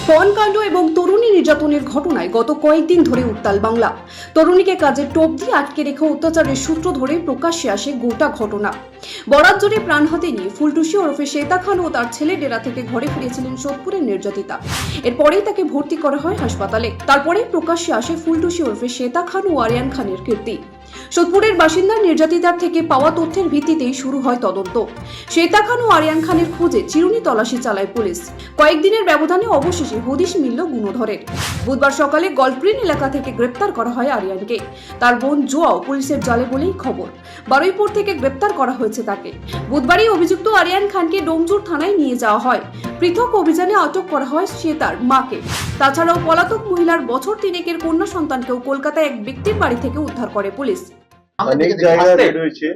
পণকাণ্ড এবং তরুণী নির্যাতনের ঘটনায় গত কয়েকদিন ধরে উত্তাল বাংলা। তরুণীকে কাজের টোপ দিয়ে আটকে রেখে অত্যাচারের সূত্র ধরে প্রকাশ্যে আসে গোটা ঘটনা। বরাত জোরে প্রাণ হাতে নিয়ে ফুলটুসি ওরফে শ্বেতা খান ও তার ছেলে ডেরা থেকে ঘরে ফিরেছিলেন সোদপুরের নির্যাতিতা। এরপরেই তাকে ভর্তি করা হয় হাসপাতালে। তারপরেই প্রকাশ্যে আসে ফুলটুসি ওরফে শ্বেতা খান ও আরিয়ান খানের কীর্তি। সোদপুরের বাসিন্দা নির্যাতিতার থেকে পাওয়া তথ্যের ভিত্তিতেই শুরু হয় তদন্ত। শ্বেতা খান ও আরিয়ান খানের খোঁজে চিরুনি তল্লাশি চালায় পুলিশ। কয়েকদিনের ব্যবধানে অবশেষে হদিশ মিলল গুণধরের। বুধবার সকালে গল্ফগ্রিন এলাকা থেকে গ্রেপ্তার করা হয় আরিয়ানকে। তার বোন জোয়াও পুলিশের জালে বলেই খবর। বারুইপুর থেকে গ্রেপ্তার করা হয়েছে তাকে। বুধবারই অভিযুক্ত আরিয়ান খানকে ডোমজুর থানায় নিয়ে যাওয়া হয়। পৃথক অভিযানে আটক করা হয় শ্বেতার মাকে। তাছাড়াও পলাতক মহিলার বছর তিনেকের কন্যা সন্তানকেও কলকাতায় এক ব্যক্তির বাড়ি থেকে উদ্ধার করে পুলিশ। অনেক জায়গায় রেড হয়েছে,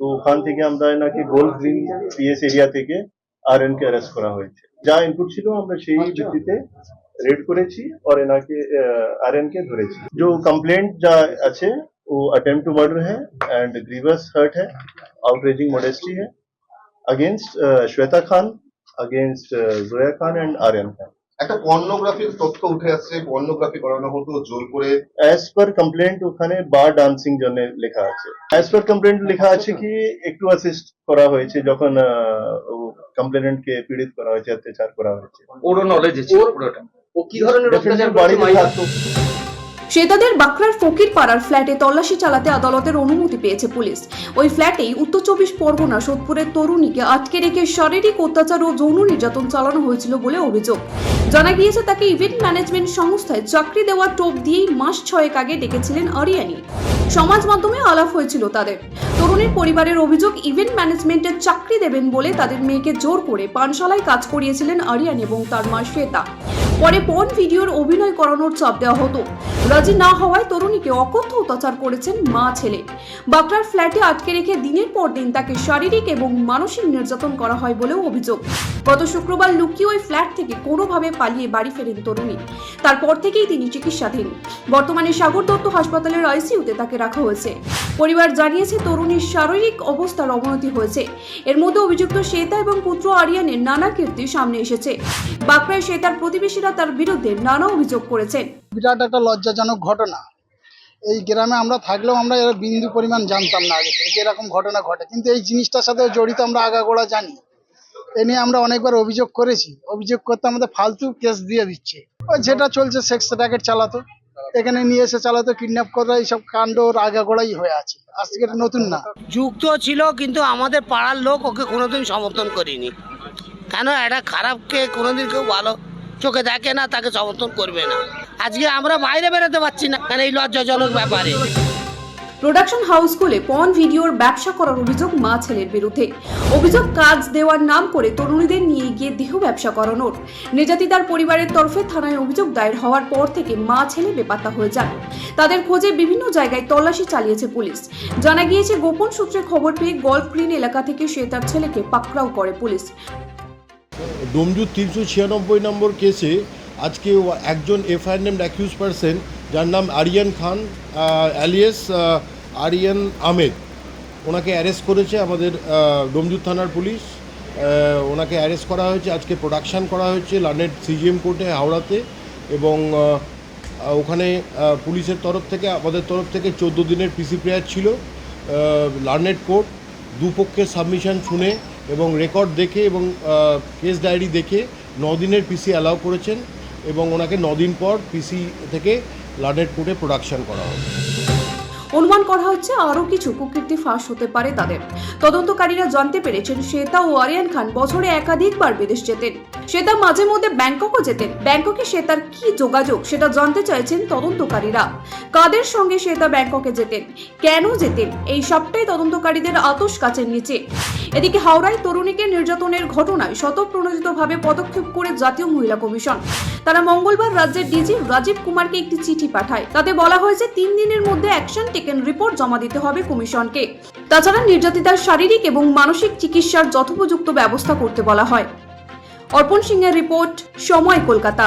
তো ওখান থেকে আমরা নাকি গল্ফগ্রিন পিএস এরিয়া থেকে আরএন কে অ্যারেস্ট করা হয়েছে। যা ইনপুট ছিল আমরা সেই ভিত্তিতে রেড করেছি और এনাকে আরএন কে ধরেছি। जो कंप्लेंट যা আছে वो अटेम्प्ट टू मर्डर है एंड ग्रीवियस हर्ट है, आउटरेजिंग मॉडेस्टी है against Shweta Khan, against Zoya Khan and Aryan Khan. একটা পর্নোগ্রাফির তথ্য উঠে আসছে, পর্নোগ্রাফি করানো হতো জোর করে। অ্যাজ পার কমপ্লেন্ট ওখানে বার ডান্সিং জন্য লেখা আছে। অ্যাজ পার কমপ্লেন্ট লেখা আছে কি একটু অ্যাসিস্ট করা হয়েছে যখন কমপ্লেনেন্ট কে পীড়িত করা হয়েছে, অত্যাচার করা হয়েছে। ওরও নলেজ আছে পুরোটা। ও কি ধরনের অত্যাচার বাড়িতে করছে? থাকতো। শ্বেতাদের বাঁকড়ার ফকির পাড়ার ফ্ল্যাটে তল্লাশি চালাতে আদালতের অনুমতি পেয়েছে পুলিশ। ওই ফ্ল্যাটেই উত্তর 24 পরগনা সোদপুরের তরুণীকে আটকে রেখে শারীরিক অত্যাচার ও যৌন নির্যাতন চালানো হয়েছিল বলে অভিযোগ। জানা গিয়েছে তাকে ইভেন্ট ম্যানেজমেন্ট সংস্থায় চাকরি দেওয়ার টোপ দিয়েই মাস 6 আগে ডেকেছিলেন আরিয়ানি। সমাজ মাধ্যমে আলাপ হয়েছিল তাদের। তরুণীর পরিবারের অভিযোগ, ইভেন্ট ম্যানেজমেন্টের চাকরি দেবেন বলে তাদের মেয়েকে জোর করে পানশালায় কাজ করিয়েছিলেন আরিয়ান এবং তার মা শ্বেতা। পরে পর্ন ভিডিওর অভিনয় করানোর চাপ দেওয়া হতো। রাজি না হওয়ায় তরুণীকে অকথ্য অত্যাচার করেছেন মা ছেলে। বাঁকড়ার ফ্ল্যাটে আটকে রেখে দিনের পর দিন তাকে শারীরিক এবং মানসিক নির্যাতন করা হয় বলেও অভিযোগ। গত শুক্রবার লুকিয়ে ওই ফ্ল্যাট থেকে কোনোভাবে পালিয়ে বাড়ি ফেরেন তরুণী। তারপর থেকেই তিনি চিকিৎসাধীন। বর্তমানে সাগর দত্ত হাসপাতালের আইসিইউতে তাকে রাখা হয়েছে। পরিবার জানিয়েছে তরুণীর শারীরিক অবস্থার অবনতি হয়েছে। এর মধ্যে অভিযুক্ত শ্বেতা এবং পুত্র আরিয়ানের নানা কীর্তি সামনে এসেছে। বাঁকড়ায় শ্বেতার প্রতিবেশীরা তার বিরুদ্ধে নানা অভিযোগ করেছেন। বিরাট একটা লজ্জাজনক ঘটনা। এই গ্রামে আমরা থাকলেও আমরা এর বিন্দু পরিমাণ জানতাম না আগে থেকে এরকম ঘটনা ঘটে, কিন্তু এই জিনিসটার সাথে জড়িত আমরা আগাগোড়া জানি। এ নিয়ে আমরা অনেকবার অভিযোগ করেছি। অভিযোগ করতে আমাদের ফালতু কেস দিয়ে দিচ্ছে। ওই যেটা চলছে সেক্স র্যাকেট চালাতো, এখানে নিয়ে এসে চালাতো, কিডন্যাপ করা, এইসব কাণ্ড ওর আগাগোড়াই হয়ে আছে। আজকে এটা নতুন না, যুক্ত ছিল, কিন্তু আমাদের পাড়ার লোক ওকে কোনোদিন সমর্থন করিনি। কেন একটা খারাপকে কোনোদিন কেউ ভালো চোখে দেখে না, তাকে সমর্থন করবে না। আজকে আমরা বাইরে বেরোতে পারছি না কেন এই লজ্জাজনক ব্যাপারে। প্রোডাকশন হাউস খুলে পর্ন ভিডিওর ব্যবসা করার অভিযোগ মা ছেলের বিরুদ্ধে। অভিযোগ, কাজ দেওয়ার নাম করে তরুণীদের নিয়ে গিয়ে দেহ ব্যবসা করানোর। নির্যাতিতার পরিবারের তরফে থানায় অভিযোগ দায়ের হওয়ার পর থেকে মা ছেলে বেপাত্তা হয়ে যান। তাদের খোঁজে বিভিন্ন জায়গায় তল্লাশি চালিয়েছে পুলিশ। জানা গিয়েছে গোপন সূত্রে খবর পেয়ে গল্ফগ্রিন এলাকা থেকে শ্বেতার ছেলেকে পাকড়াও করে পুলিশ। ডোমজুর 396 নম্বর কেসে আজকে একজন এফআইআর নেমড অ্যাকিউজ পারসন, যার নাম আরিয়ান খান অ্যালিয়াস আরিয়ান আহমেদ, ওনাকে অ্যারেস্ট করেছে আমাদের ডোমজুর থানার পুলিশ। ওনাকে অ্যারেস্ট করা হয়েছে, আজকে প্রোডাকশান করা হয়েছে লার্নেড সিজিএম কোর্টে হাওড়াতে। এবং ওখানে পুলিশের তরফ থেকে, আমাদের তরফ থেকে 14 দিনের পিসি প্রেয়ার ছিল। লার্নেড কোর্ট দুপক্ষের সাবমিশন শুনে এবং রেকর্ড দেখে এবং কেস ডায়েরি দেখে 9 দিনের পিসি অ্যালাউ করেছেন এবং ওনাকে 9 দিন পর পিসি থেকে লার্নেড কোর্টে প্রোডাকশন করা হবে। অনুমান করা হচ্ছে আরও কিছু কুকীর্তি ফাঁস হতে পারে তাদের। তদন্তকারীরা জানতে পেরেছেন শ্বেতা ও আরিয়ান খান বছরে একাধিকবার বিদেশ যেতেন। শ্বেতা মাঝে মধ্যে ব্যাংককও যেতেন। ব্যাংককে শ্বেতার কি যোগাযোগ সেটা জানতে চাইছেন তদন্তকারীরা। কাদের সঙ্গে শ্বেতা ব্যাংককে যেতেন, কেন যেতেন, এই সবটাই তদন্তকারীদের আতশ কাচের নিচে। এদিকে হাওড়ায় তরুণীকে নির্যাতনের ঘটনায় স্বতঃপ্রণোদিতভাবে পদক্ষেপ করে জাতীয় মহিলা কমিশন। তারা মঙ্গলবার রাজ্যের ডিজি রাজীব কুমারকে একটি চিঠি পাঠায়। তাতে বলা হয়েছে 3 দিনের মধ্যে অ্যাকশন টেকেন রিপোর্ট জমা দিতে হবে কমিশনকে। তাছাড়া নির্যাতিতার শারীরিক এবং মানসিক চিকিৎসার যথোপযুক্ত ব্যবস্থা করতে বলা হয়। অর্পণ সিংহের রিপোর্ট, সময়, কলকাতা।